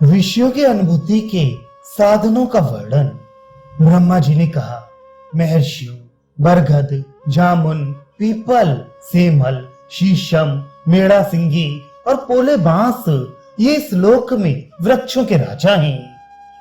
विषयों की अनुभूति के साधनों का वर्णन। ब्रह्मा जी ने कहा, महर्षियों, बरगद, जामुन, पीपल, सेमल, शीशम, मेड़ा सिंगी और पोले बांस ये इस लोक में वृक्षों के राजा हैं।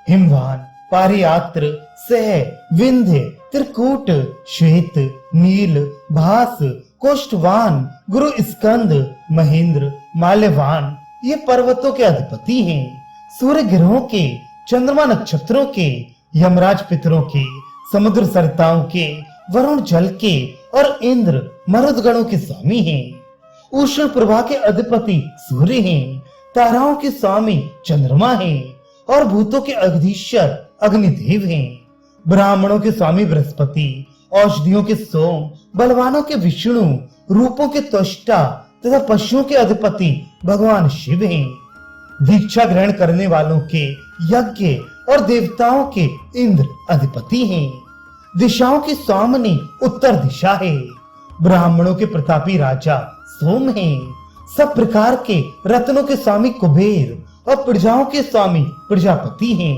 हिमवान, पारियात्र, सह, विंध्य, त्रिकूट, श्वेत, नील, भास, कोष्ठवान, गुरु स्कंद, महेंद्र, माल्यवान ये पर्वतों के अधिपति हैं। सूर्य ग्रहों के, चंद्रमा नक्षत्रों के, यमराज पितरों के, समुद्र सरिताओं के, वरुण जल के और इंद्र मरुदगणों के स्वामी हैं। उष्ण प्रभा के अधिपति सूर्य हैं, ताराओं के स्वामी चंद्रमा हैं और भूतों के अधीश्वर अग्निदेव हैं। ब्राह्मणों के स्वामी बृहस्पति, औषधियों के सोम, बलवानों के विष्णु, रूपों के त्वष्टा तथा पशुओं के अधिपति भगवान शिव हैं। दीक्षा ग्रहण करने वालों के यज्ञ और देवताओं के इंद्र अधिपति हैं। दिशाओं की स्वामिनी उत्तर दिशा है। ब्राह्मणों के प्रतापी राजा सोम हैं। सब प्रकार के रत्नों के स्वामी कुबेर और प्रजाओं के स्वामी प्रजापति हैं।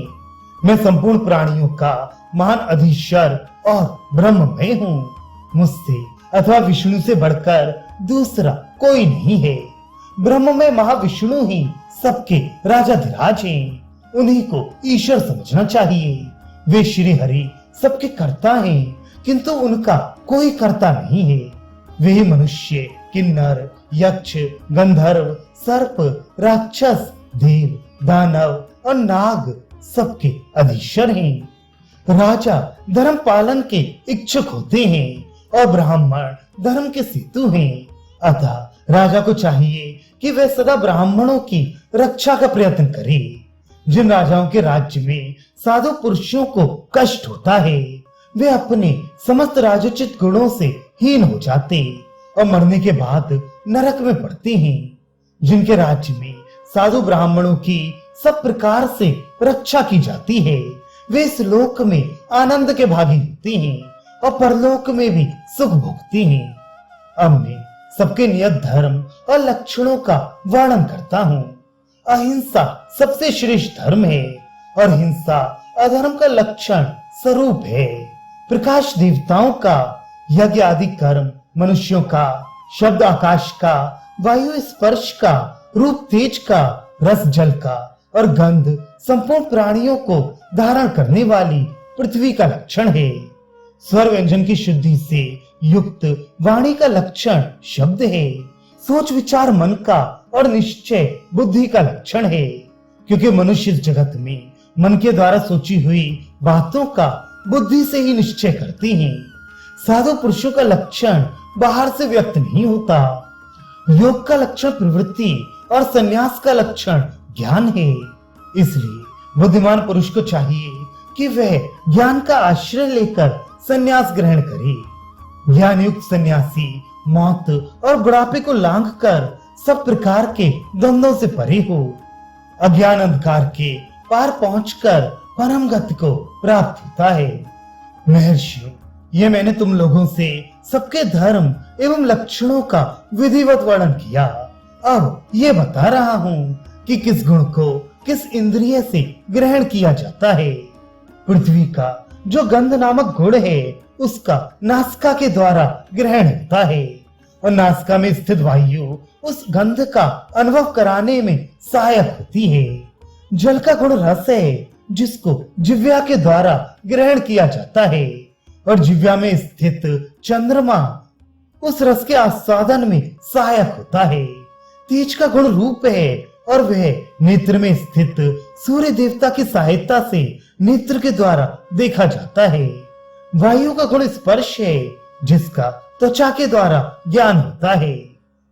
मैं संपूर्ण प्राणियों का महान अधीश्वर और ब्रह्ममय हूँ। मुझसे अथवा विष्णु से बढ़कर दूसरा कोई नहीं है। ब्रह्ममय महाविष्णु ही सबके राजाधिराज हैं। उन्हीं को ईश्वर समझना चाहिए। वे श्री हरि सबके कर्ता हैं, किंतु उनका कोई कर्ता नहीं है। वे मनुष्य, किन्नर, यक्ष, गंधर्व, सर्प, राक्षस, देव, दानव और नाग सबके अधीश्वर हैं। राजा धर्म पालन के इच्छुक होते हैं और ब्राह्मण धर्म के सेतु हैं। अतः राजा को चाहिए कि वह सदा ब्राह्मणों की रक्षा का प्रयत्न करे। जिन राजाओं के राज्य में साधु पुरुषों को कष्ट होता है, वे अपने समस्त राजोचित गुणों से हीन हो जाते और मरने के बाद नरक में पड़ते हैं। जिनके राज्य में साधु ब्राह्मणों की सब प्रकार से रक्षा की जाती है, वे इस लोक में आनंद के भागी होते हैं और परलोक में भी सुख भोगते हैं। अब मैं सबके नियत धर्म और लक्षणों का वर्णन करता हूँ। अहिंसा सबसे श्रेष्ठ धर्म है और हिंसा अधर्म का लक्षण स्वरूप है। प्रकाश देवताओं का, यज्ञ आदि कर्म मनुष्यों का, शब्द आकाश का, वायु स्पर्श का, रूप तेज का, रस जल का और गंध संपूर्ण प्राणियों को धारण करने वाली पृथ्वी का लक्षण है। स्वर व्यंजन की शुद्धि से युक्त वाणी का लक्षण शब्द है। सोच विचार मन का और निश्चय बुद्धि का लक्षण है, क्योंकि मनुष्य इस जगत में मन के द्वारा सोची हुई बातों का बुद्धि से ही निश्चय करते हैं। साधु पुरुषों का लक्षण बाहर से व्यक्त नहीं होता। योग का लक्षण प्रवृत्ति और संन्यास का लक्षण ज्ञान है। इसलिए बुद्धिमान पुरुष को चाहिए कि वह ज्ञान का आश्रय लेकर संन्यास ग्रहण करे। ज्ञान युक्त सन्यासी मौत और बुढ़ापे को लांघकर सब प्रकार के द्वंद्वों से परे हो, अज्ञान अंधकार के पार पहुंचकर परम गति को प्राप्त होता है। महर्षियों, ये मैंने तुम लोगों से सबके धर्म एवं लक्षणों का विधिवत वर्णन किया। अब ये बता रहा हूँ कि किस गुण को किस इंद्रिय से ग्रहण किया जाता है। पृथ्वी का जो गंध नामक गुण है, उसका नासिका के द्वारा ग्रहण होता है और नासिका में स्थित वायु उस गंध का अनुभव कराने में सहायक होती है। जल का गुण रस है, जिसको जिह्वा के द्वारा ग्रहण किया जाता है और जिह्वा में स्थित चंद्रमा उस रस के आस्वादन में सहायक होता है। तेज का गुण रूप है और वह नेत्र में स्थित सूर्य देवता की सहायता से नेत्र के द्वारा देखा जाता है। वायु का गुण स्पर्श है, जिसका त्वचा के द्वारा ज्ञान होता है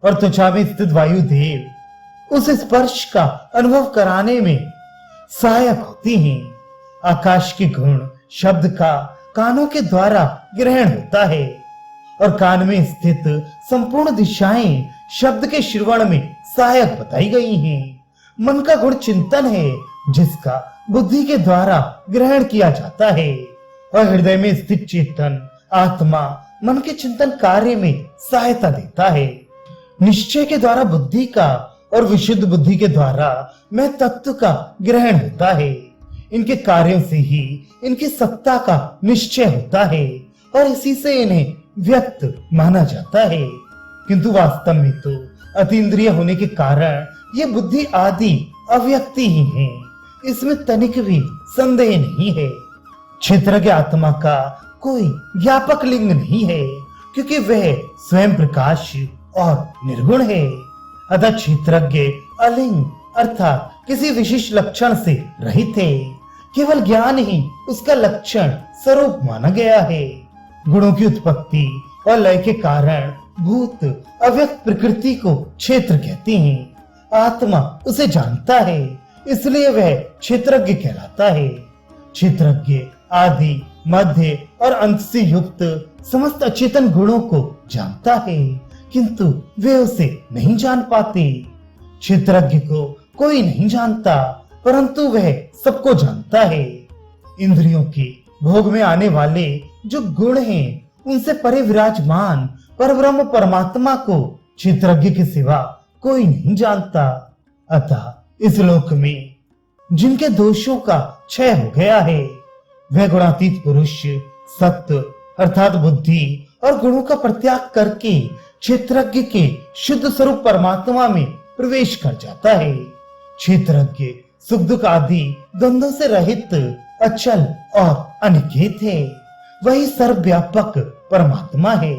और त्वचा में स्थित वायु देव उस स्पर्श का अनुभव कराने में सहायक होती हैं। आकाश के गुण शब्द का कानों के द्वारा ग्रहण होता है और कान में स्थित संपूर्ण दिशाएं शब्द के श्रवण में सहायक बताई गई हैं। मन का गुण चिंतन है, जिसका बुद्धि के द्वारा ग्रहण किया जाता है और हृदय में स्थित चेतन आत्मा मन के चिंतन कार्य में सहायता देता है। निश्चय के द्वारा बुद्धि का और विशुद्ध बुद्धि के द्वारा मैं तत्व का ग्रहण होता है। इनके कार्यों से ही इनकी सत्ता का निश्चय होता है और इसी से इन्हें व्यक्त माना जाता है। किंतु वास्तव में तो अतीन्द्रिय होने के कारण ये बुद्धि आदि अव्यक्ति ही है, इसमें तनिक भी संदेह नहीं है। क्षेत्रज्ञ आत्मा का कोई व्यापक लिंग नहीं है, क्योंकि वह स्वयं प्रकाश और निर्गुण है। अतः क्षेत्रज्ञ अलिंग अर्थात किसी विशिष्ट लक्षण से रहित है। केवल ज्ञान ही उसका लक्षण स्वरूप माना गया है। गुणों की उत्पत्ति और लय के कारण भूत अव्यक्त प्रकृति को क्षेत्र कहते हैं। आत्मा उसे जानता है, इसलिए वह क्षेत्रज्ञ कहलाता है। क्षेत्रज्ञ आदि मध्य और अंत से युक्त समस्त अचेतन गुणों को जानता है, किंतु वे उसे नहीं जान पाते। क्षेत्रज्ञ को कोई नहीं जानता, परंतु वह सबको जानता है। इंद्रियों के भोग में आने वाले जो गुण हैं, उनसे परे विराजमान परब्रह्म परमात्मा को क्षेत्रज्ञ के सिवा कोई नहीं जानता। अतः इस लोक में जिनके दोषों का क्षय हो गया है, वह गुणातीत पुरुष सत्य अर्थात बुद्धि और गुणों का परित्याग करके क्षेत्रज्ञ के शुद्ध स्वरूप परमात्मा में प्रवेश कर जाता है। क्षेत्रज्ञ सुख दुख आदि द्वंद्वों से रहित अचल और अनिकेत है। वही सर्वव्यापक परमात्मा है।